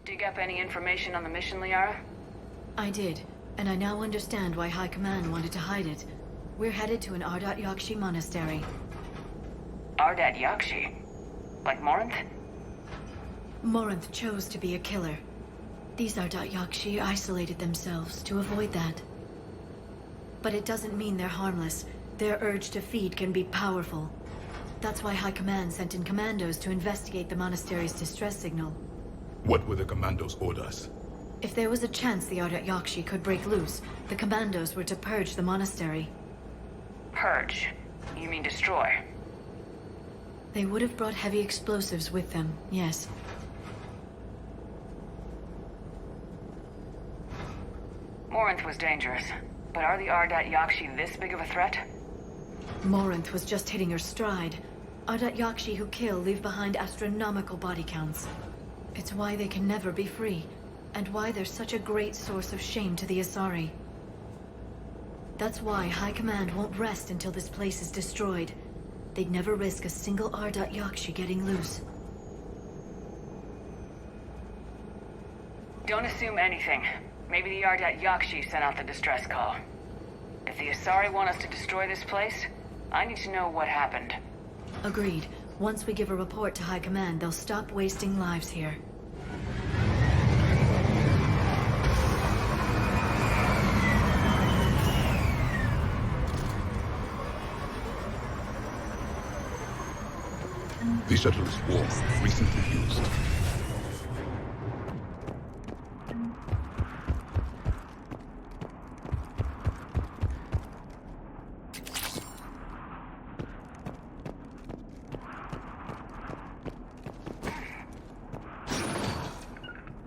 Dig up any information on the mission, Liara? I did, and I now understand why High Command wanted to hide it. We're headed to an Ardat Yakshi monastery. Ardat Yakshi? Like Morinth? Morinth chose to be a killer. These Ardat Yakshi isolated themselves to avoid that. But it doesn't mean they're harmless. Their urge to feed can be powerful. That's why High Command sent in commandos to investigate the monastery's distress signal. What were the commandos' orders? If there was a chance the Ardat Yakshi could break loose, the commandos were to purge the monastery. Purge? You mean destroy? They would have brought heavy explosives with them, yes. Morinth was dangerous, but are the Ardat Yakshi this big of a threat? Morinth was just hitting her stride. Ardat Yakshi who kill leave behind astronomical body counts. It's why they can never be free, and why they're such a great source of shame to the Asari. That's why High Command won't rest until this place is destroyed. They'd never risk a single Ardat Yakshi getting loose. Don't assume anything. Maybe the Ardat Yakshi sent out the distress call. If the Asari want us to destroy this place, I need to know what happened. Agreed. Once we give a report to High Command, they'll stop wasting lives here. The shuttle is warm, recently used.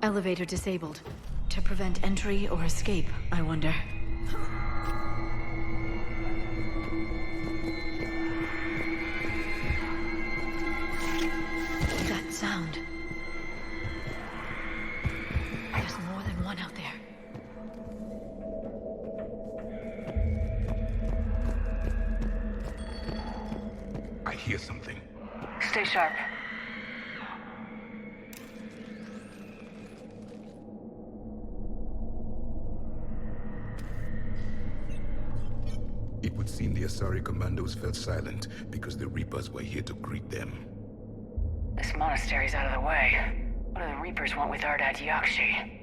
Elevator disabled. To prevent entry or escape, I wonder. That sound. There's more than one out there. I hear something. Stay sharp. It would seem the Asari commandos fell silent because the Reapers were here to greet them. This monastery's out of the way. What do the Reapers want with Ardat Yakshi?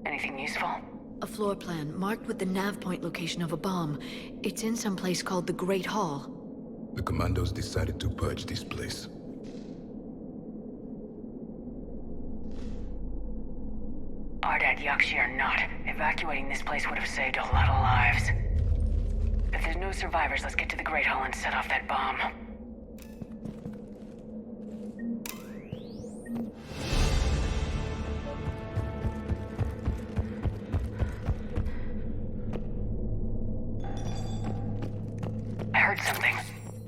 Anything useful? A floor plan marked with the nav point location of a bomb. It's in some place called the Great Hall. The commandos decided to purge this place. Ardat Yakshi or not, evacuating this place would have saved a lot of lives. If there's no survivors, let's get to the Great Hall and set off that bomb. I heard something.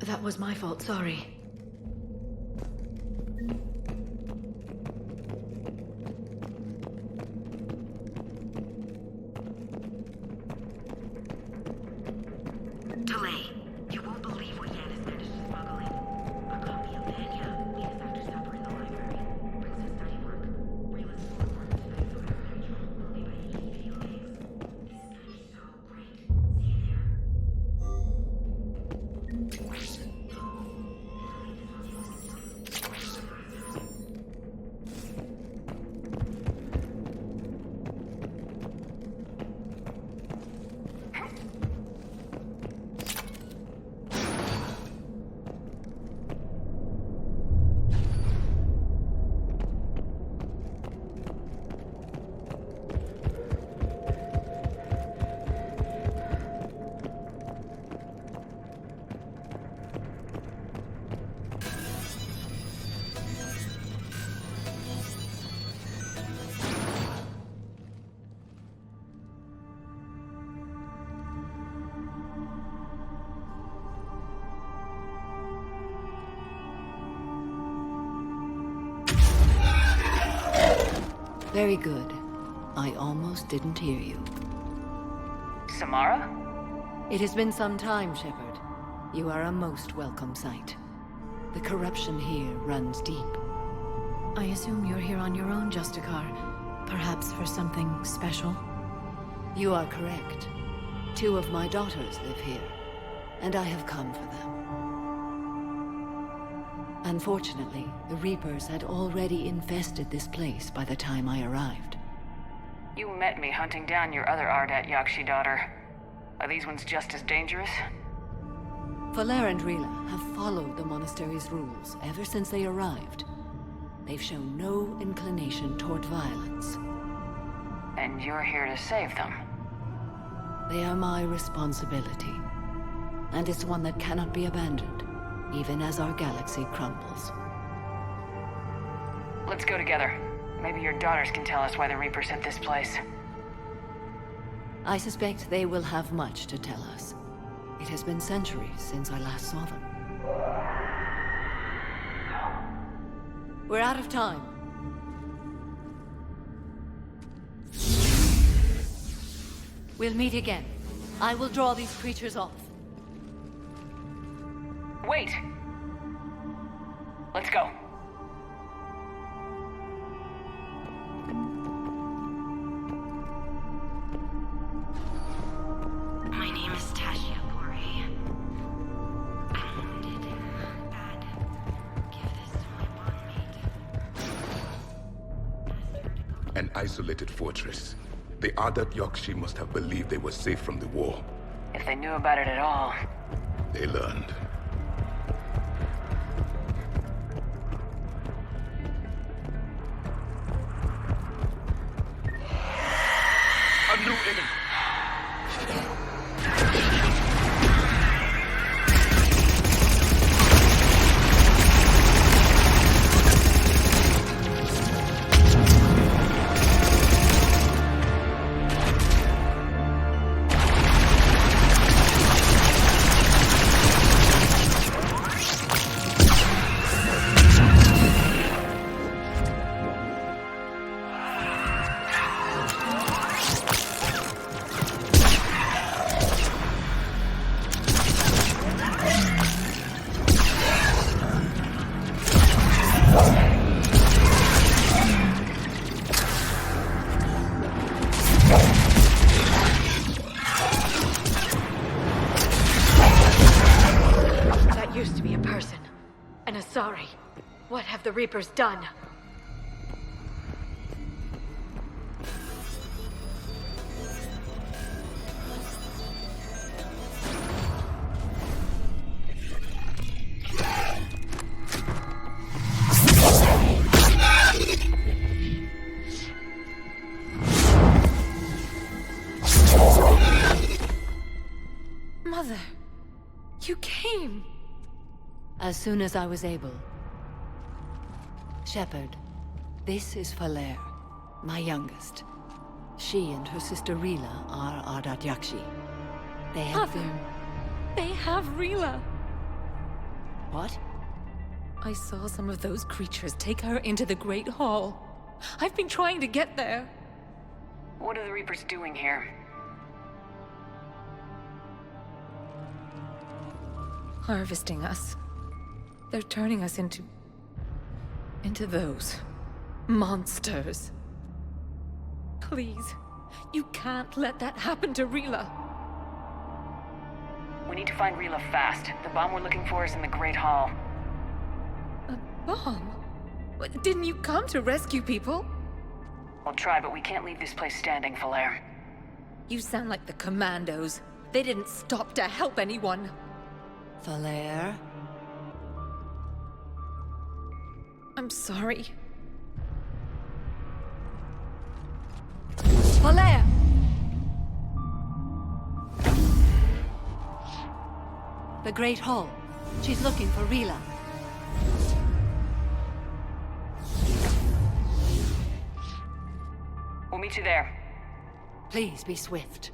That was my fault, sorry. Delay. You won't believe what Yan has managed to smuggle in. A copy of Anya. Meet us after supper in the library. Brings his study work. Raylan's full work tonight for her control only by EV legs. This is so great. See you there. Very good. I almost didn't hear you. Samara? It has been some time, Shepard. You are a most welcome sight. The corruption here runs deep. I assume you're here on your own, Justicar. Perhaps for something special? You are correct. 2 of my daughters live here, and I have come for them. Unfortunately, the Reapers had already infested this place by the time I arrived. You met me hunting down your other Ardat Yakshi daughter. Are these ones just as dangerous? Falere and Rila have followed the monastery's rules ever since they arrived. They've shown no inclination toward violence. And you're here to save them. They are my responsibility, and it's one that cannot be abandoned, even as our galaxy crumbles. Let's go together. Maybe your daughters can tell us why the Reapers hit this place. I suspect they will have much to tell us. It has been centuries since I last saw them. We're out of time. We'll meet again. I will draw these creatures off. Wait! Let's go. My name is Tasha Bore. I'm wounded. Bad. Give this to my bondmate. An isolated fortress. The Ardat Yakshi must have believed they were safe from the war. If they knew about it at all. They learned. A new enemy! That used to be a person. An Asari. What have the Reapers done? Mother, you came. As soon as I was able. Shepard, this is Falere, my youngest. She and her sister Rila are Ardat Yakshi. They have Mother, been... they have Rila. What? I saw some of those creatures take her into the Great Hall. I've been trying to get there. What are the Reapers doing here? Harvesting us. They're turning us into those monsters. Please, you can't let that happen to Rila. We need to find Rila fast. The bomb we're looking for is in the Great Hall. A bomb? What, didn't you come to rescue people? We'll try, but we can't leave this place standing, Falere. You sound like the Commandos. They didn't stop to help anyone. Falere? I'm sorry. Falere! The Great Hall. She's looking for Rila. We'll meet you there. Please be swift.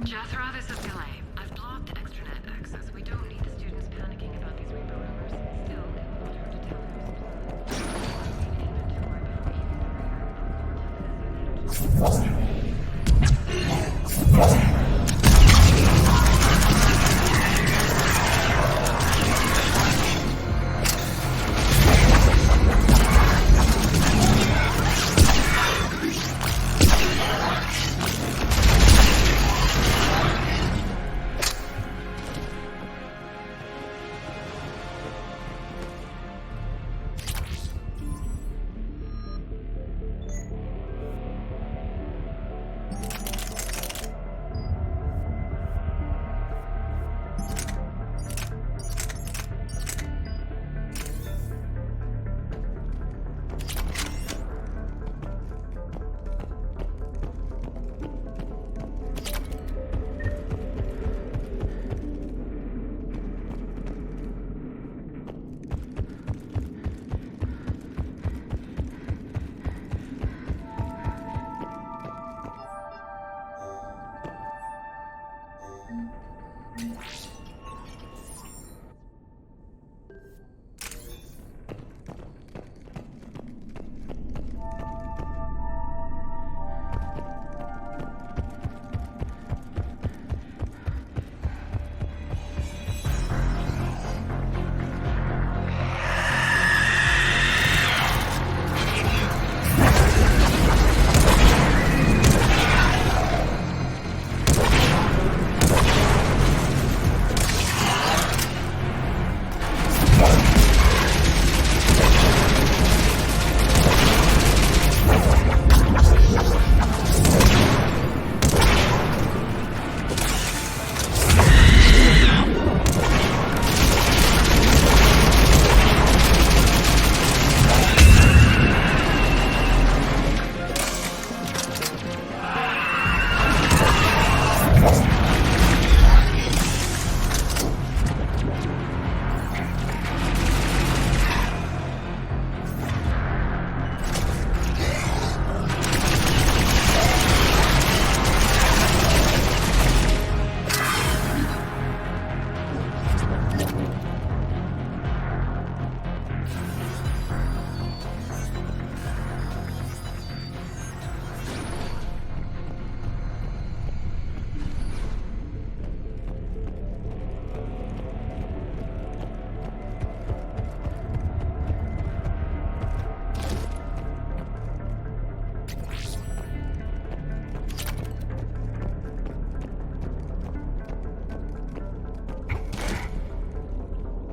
Jethro, this is Galley. I've blocked extranet access. We don't need the students panicking about these Reaper rumors. Still, it won't hurt to tell them. Inventory before you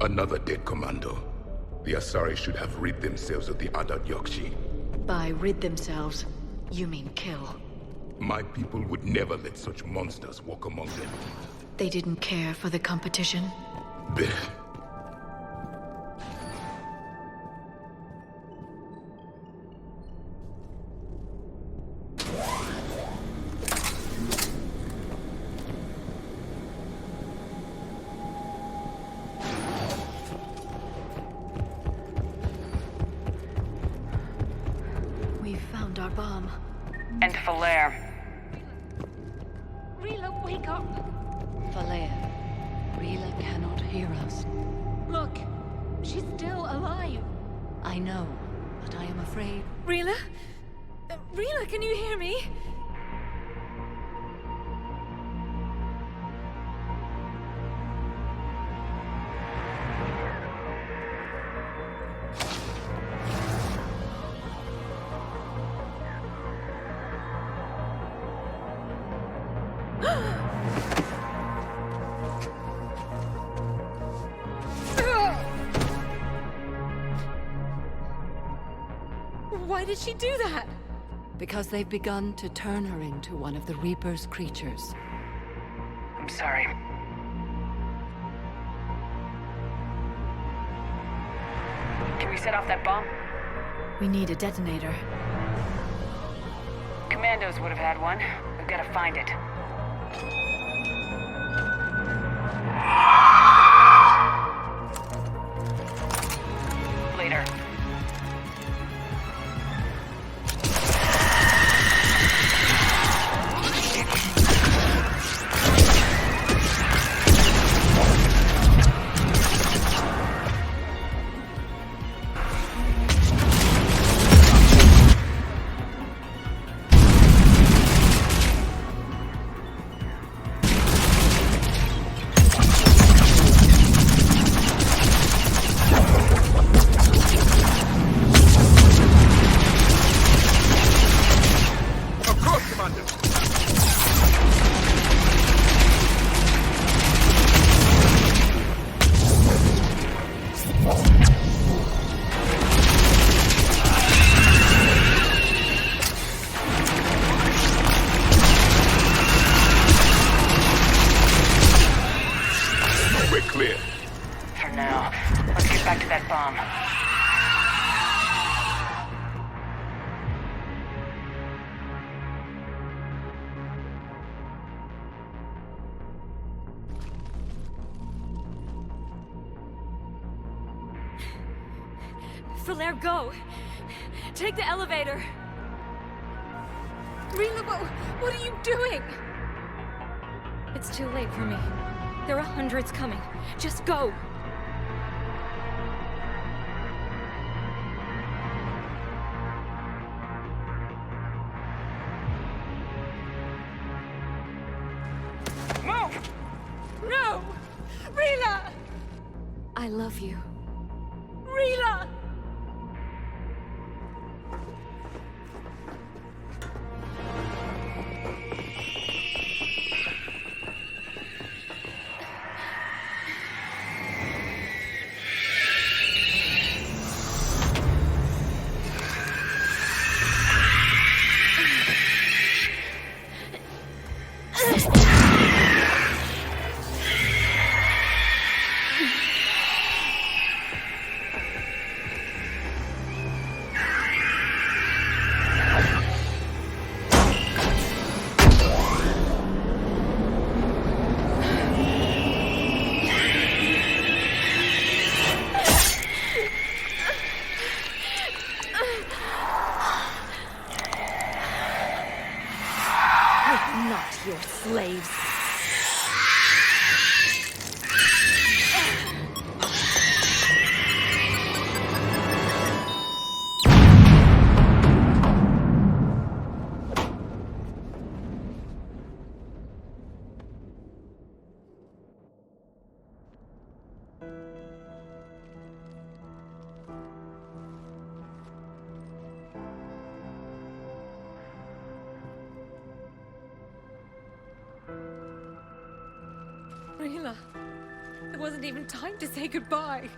Another dead commando. The Asari should have rid themselves of the Adat Yakshi. By rid themselves, you mean kill. My people would never let such monsters walk among them. They didn't care for the competition? Blech. We found our bomb. And Falere. Rila, wake up! Falere, Rila cannot hear us. Look, she's still alive. I know, but I am afraid. Rila? Rila, can you hear me? Why did she do that? Because they've begun to turn her into one of the Reaper's creatures. I'm sorry. Can we set off that bomb? We need a detonator. Commandos would have had one. We've got to find it. Later. We're clear. For now, let's get back to that bomb. Falere, go! Take the elevator! Rila, what are you doing? It's too late for me. There are hundreds coming. Just go! Move! No! Rila! I love you. Rila! Not your slaves. Rila. There wasn't even time to say goodbye.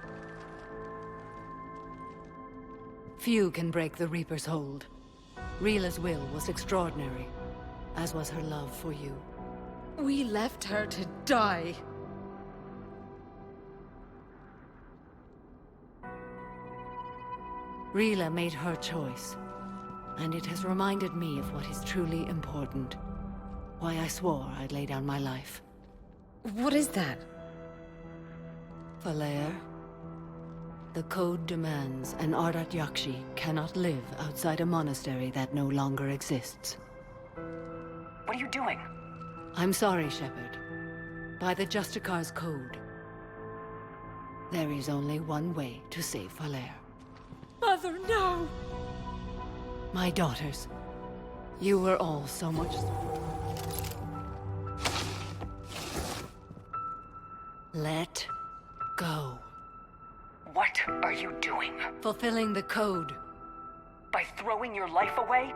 Few can break the Reaper's hold. Rila's will was extraordinary, as was her love for you. We left her to die. Rila made her choice, and it has reminded me of what is truly important. Why I swore I'd lay down my life. What is that? Falere, the code demands an Ardat Yakshi cannot live outside a monastery that no longer exists. What are you doing? I'm sorry, Shepard. By the Justicar's code, there is only one way to save Falere. Mother, no! My daughters, you were all so much... Let go. What are you doing? Fulfilling the code. By throwing your life away?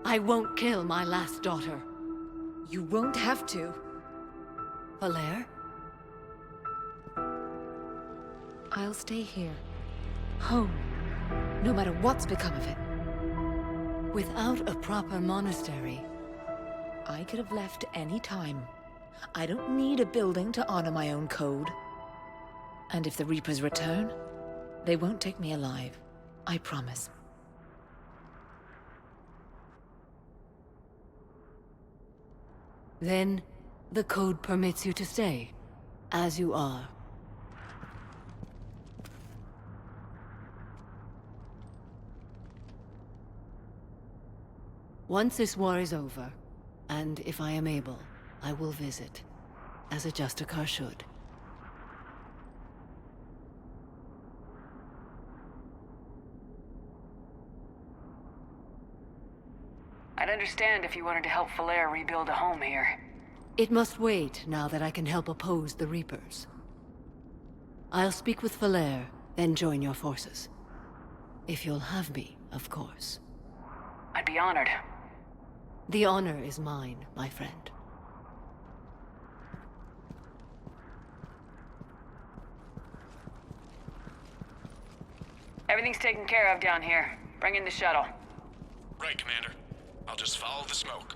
I won't kill my last daughter. You won't have to. Falere? I'll stay here. Home. No matter what's become of it. Without a proper monastery, I could have left any time. I don't need a building to honor my own code. And if the Reapers return, they won't take me alive. I promise. then the code permits you to stay, as you are. Once this war is over, and if I am able, I will visit, as a Justicar should. I'd understand if you wanted to help Falere rebuild a home here. It must wait now that I can help oppose the Reapers. I'll speak with Falere, then join your forces. If you'll have me, of course. I'd be honored. The honor is mine, my friend. Everything's taken care of down here. Bring in the shuttle. Right, Commander. I'll just follow the smoke.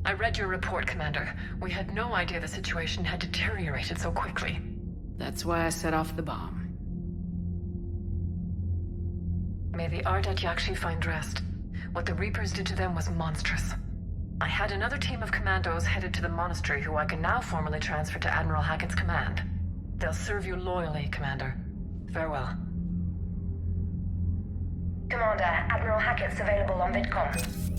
I read your report, Commander. We had no idea the situation had deteriorated so quickly. That's why I set off the bomb. May the Ardat Yakshi find rest. What the Reapers did to them was monstrous. I had another team of commandos headed to the monastery who I can now formally transfer to Admiral Hackett's command. They'll serve you loyally, Commander. Farewell. Commander, Admiral Hackett's available on VidCom.